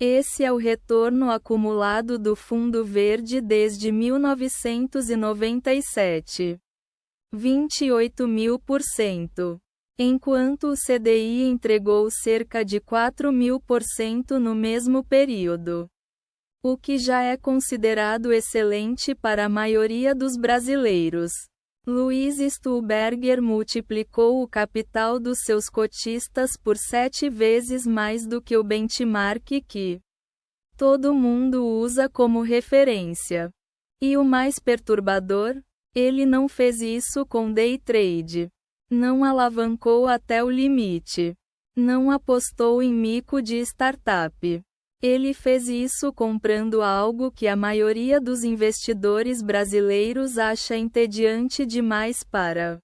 Esse é o retorno acumulado do Fundo Verde desde 1997. 28.000%. Enquanto o CDI entregou cerca de 4.000% no mesmo período. O que já é considerado excelente para a maioria dos brasileiros. Luiz Stuhlberger multiplicou o capital dos seus cotistas por 7 vezes mais do que o benchmark que todo mundo usa como referência. E o mais perturbador? Ele não fez isso com day trade. Não alavancou até o limite. Não apostou em mico de startup. Ele fez isso comprando algo que a maioria dos investidores brasileiros acha entediante demais para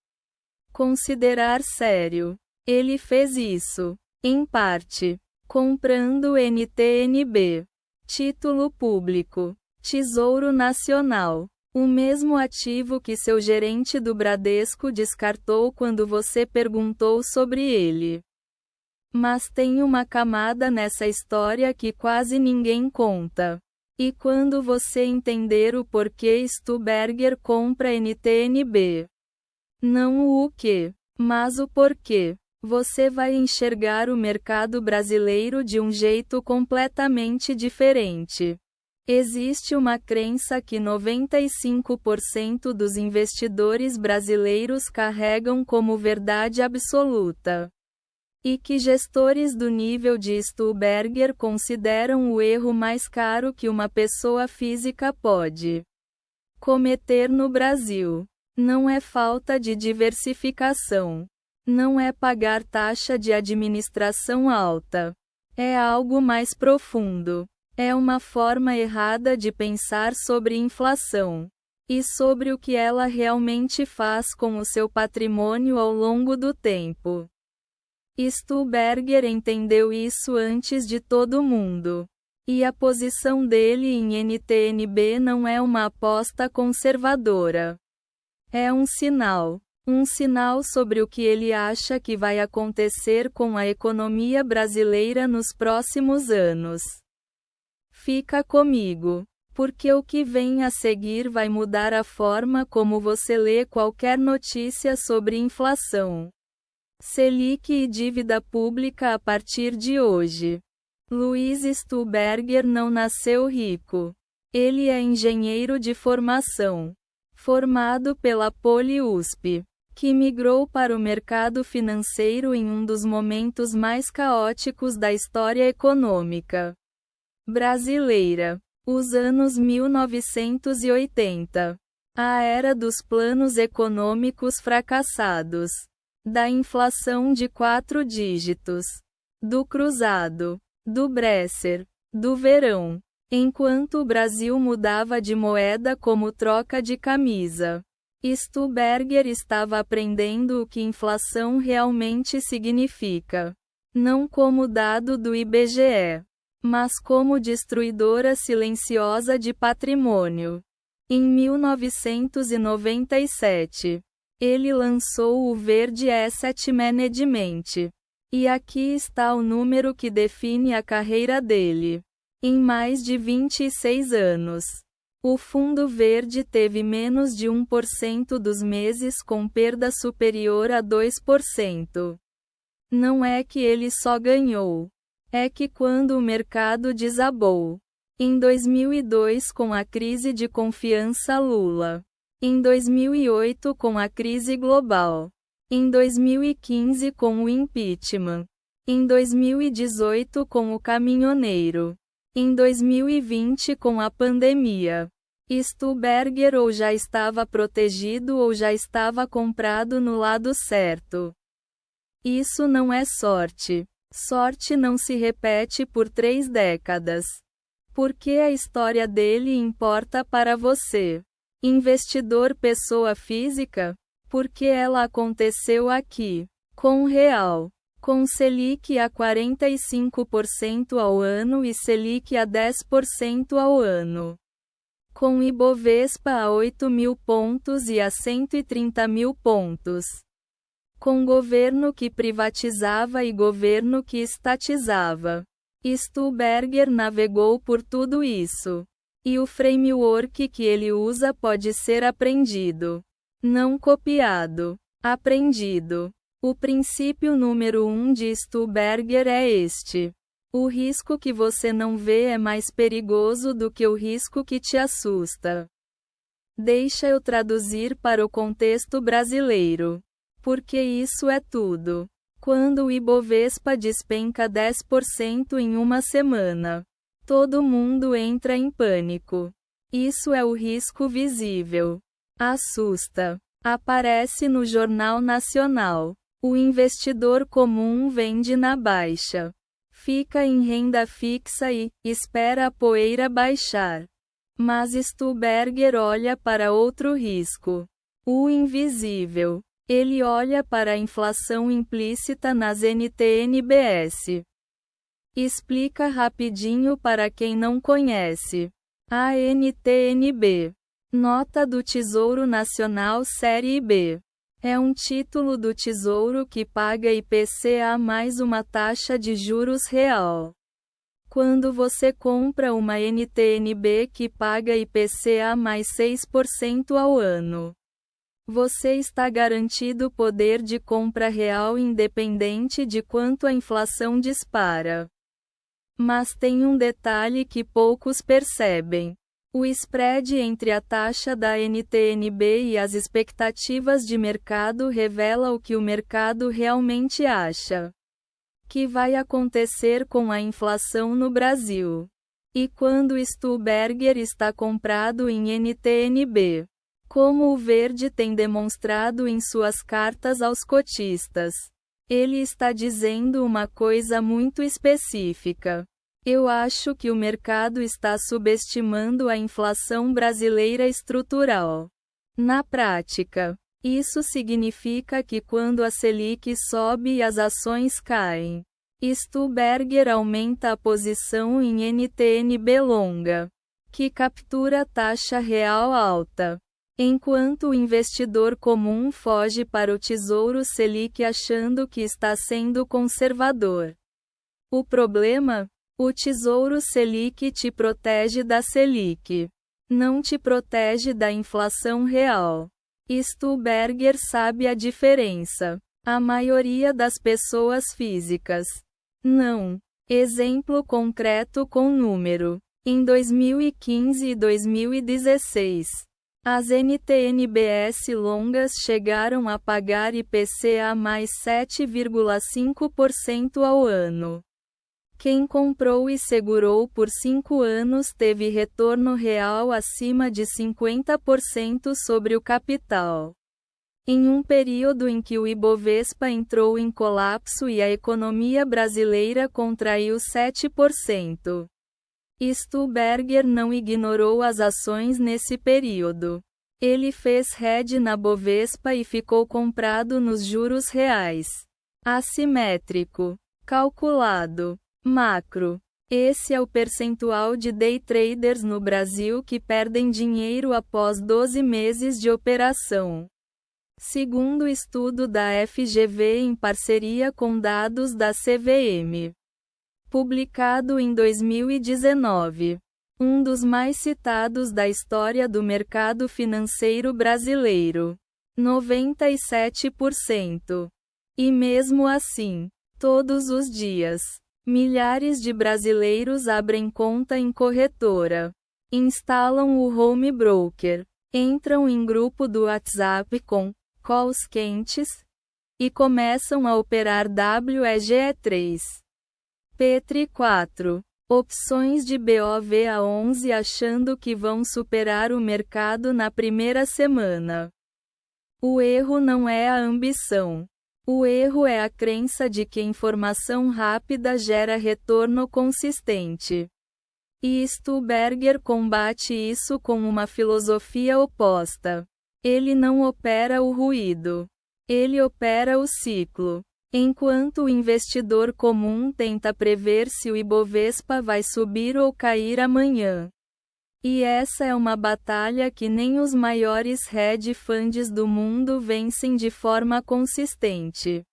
considerar sério. Ele fez isso, em parte, comprando NTNB, título público, Tesouro Nacional, o mesmo ativo que seu gerente do Bradesco descartou quando você perguntou sobre ele. Mas tem uma camada nessa história que quase ninguém conta. E quando você entender o porquê Stuhlberger compra NTNB, não o que, mas o porquê, você vai enxergar o mercado brasileiro de um jeito completamente diferente. Existe uma crença que 95% dos investidores brasileiros carregam como verdade absoluta. E que gestores do nível de Stuhlberger consideram o erro mais caro que uma pessoa física pode cometer no Brasil. Não é falta de diversificação. Não é pagar taxa de administração alta. É algo mais profundo. É uma forma errada de pensar sobre inflação. E sobre o que ela realmente faz com o seu patrimônio ao longo do tempo. Stuhlberger entendeu isso antes de todo mundo. E a posição dele em NTNB não é uma aposta conservadora. É um sinal. Um sinal sobre o que ele acha que vai acontecer com a economia brasileira nos próximos anos. Fica comigo. Porque o que vem a seguir vai mudar a forma como você lê qualquer notícia sobre inflação. Selic e dívida pública a partir de hoje. Luiz Stuhlberger não nasceu rico. Ele é engenheiro de formação. Formado pela Poli-USP. Que migrou para o mercado financeiro em um dos momentos mais caóticos da história econômica brasileira. Os anos 1980. A era dos planos econômicos fracassados. Da inflação de 4 dígitos. Do cruzado. Do Bresser. Do verão. Enquanto o Brasil mudava de moeda como troca de camisa. Stuhlberger estava aprendendo o que inflação realmente significa. Não como dado do IBGE. Mas como destruidora silenciosa de patrimônio. Em 1997. Ele lançou o Verde Asset Management. E aqui está o número que define a carreira dele. Em mais de 26 anos. O Fundo Verde teve menos de 1% dos meses com perda superior a 2%. Não é que ele só ganhou. É que quando o mercado desabou. Em 2002 com a crise de confiança Lula. Em 2008 com a crise global. Em 2015 com o impeachment. Em 2018 com o caminhoneiro. Em 2020 com a pandemia. Stuhlberger ou já estava protegido ou já estava comprado no lado certo. Isso não é sorte. Sorte não se repete por 3 décadas. Porque a história dele importa para você. Investidor pessoa física? Porque ela aconteceu aqui. Com real. Com Selic a 45% ao ano e Selic a 10% ao ano. Com Ibovespa a 8.000 pontos e a 130.000 pontos. Com governo que privatizava e governo que estatizava. Stuberger navegou por tudo isso. E o framework que ele usa pode ser aprendido. Não copiado. Aprendido. O princípio número 1 de Stuberger é este. O risco que você não vê é mais perigoso do que o risco que te assusta. Deixa eu traduzir para o contexto brasileiro. Porque isso é tudo. Quando o Ibovespa despenca 10% em uma semana, todo mundo entra em pânico. Isso é o risco visível. Assusta. Aparece no Jornal Nacional. O investidor comum vende na baixa. Fica em renda fixa e espera a poeira baixar. Mas Stuberger olha para outro risco. O invisível. Ele olha para a inflação implícita nas NTNBs. Explica rapidinho para quem não conhece. A NTNB. Nota do Tesouro Nacional Série B. É um título do Tesouro que paga IPCA mais uma taxa de juros real. Quando você compra uma NTNB que paga IPCA mais 6% ao ano, você está garantido poder de compra real independente de quanto a inflação dispara. Mas tem um detalhe que poucos percebem. O spread entre a taxa da NTNB e as expectativas de mercado revela o que o mercado realmente acha que vai acontecer com a inflação no Brasil. E quando Stuberger está comprado em NTNB, como o Verde tem demonstrado em suas cartas aos cotistas, ele está dizendo uma coisa muito específica. Eu acho que o mercado está subestimando a inflação brasileira estrutural. Na prática, isso significa que quando a Selic sobe e as ações caem, Stuberger aumenta a posição em NTNB longa, que captura taxa real alta, enquanto o investidor comum foge para o Tesouro Selic achando que está sendo conservador. O problema? O Tesouro Selic te protege da Selic. Não te protege da inflação real. Stuberger sabe a diferença. A maioria das pessoas físicas não. Exemplo concreto com número. Em 2015 e 2016, as NTNBs longas chegaram a pagar IPCA mais 7,5% ao ano. Quem comprou e segurou por 5 anos teve retorno real acima de 50% sobre o capital. Em um período em que o Ibovespa entrou em colapso e a economia brasileira contraiu 7%. Stuberger não ignorou as ações nesse período. Ele fez hedge na Bovespa e ficou comprado nos juros reais. Assimétrico. Calculado. Macro. Esse é o percentual de day traders no Brasil que perdem dinheiro após 12 meses de operação. Segundo o estudo da FGV em parceria com dados da CVM, publicado em 2019, um dos mais citados da história do mercado financeiro brasileiro, 97%. E mesmo assim, todos os dias, milhares de brasileiros abrem conta em corretora, instalam o home broker, entram em grupo do WhatsApp com calls quentes e começam a operar WEGE3. Petri 4. Opções de BOVA11 achando que vão superar o mercado na primeira semana. O erro não é a ambição. O erro é a crença de que informação rápida gera retorno consistente. E Stuberger combate isso com uma filosofia oposta. Ele não opera o ruído. Ele opera o ciclo. Enquanto o investidor comum tenta prever se o Ibovespa vai subir ou cair amanhã. E essa é uma batalha que nem os maiores hedge funds do mundo vencem de forma consistente.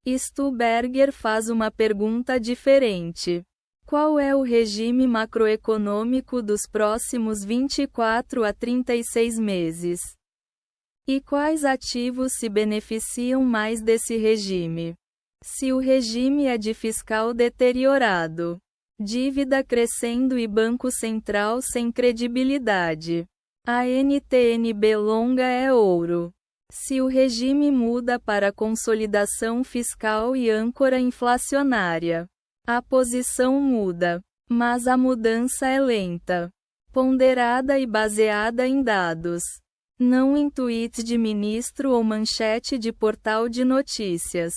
Stuberger faz uma pergunta diferente. Qual é o regime macroeconômico dos próximos 24 a 36 meses? E quais ativos se beneficiam mais desse regime? Se o regime é de fiscal deteriorado, dívida crescendo e Banco Central sem credibilidade, a NTN-B longa é ouro. Se o regime muda para consolidação fiscal e âncora inflacionária, a posição muda, mas a mudança é lenta, ponderada e baseada em dados, não em tweets de ministro ou manchete de portal de notícias.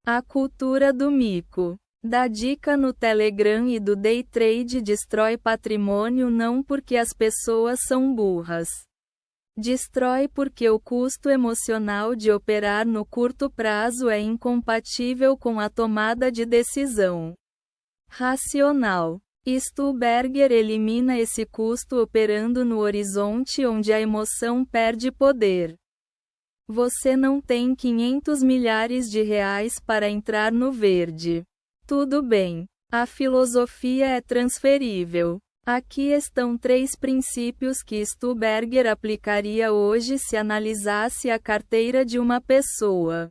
A cultura do mico, da dica no Telegram e do day trade destrói patrimônio não porque as pessoas são burras. Destrói porque o custo emocional de operar no curto prazo é incompatível com a tomada de decisão racional. Stuberger elimina esse custo operando no horizonte onde a emoção perde poder. Você não tem 500 milhares de reais para entrar no verde. Tudo bem. A filosofia é transferível. Aqui estão 3 princípios que Stuberger aplicaria hoje se analisasse a carteira de uma pessoa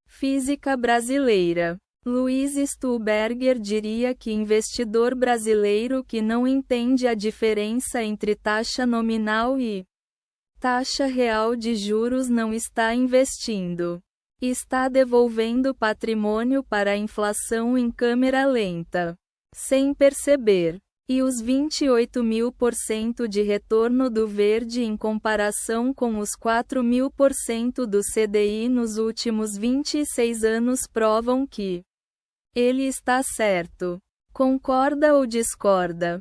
física brasileira. Luiz Stuberger diria que investidor brasileiro que não entende a diferença entre taxa nominal e taxa real de juros não está investindo. Está devolvendo patrimônio para a inflação em câmera lenta, sem perceber. E os 28.000% de retorno do verde em comparação com os 4.000% do CDI nos últimos 26 anos provam que ele está certo. Concorda ou discorda?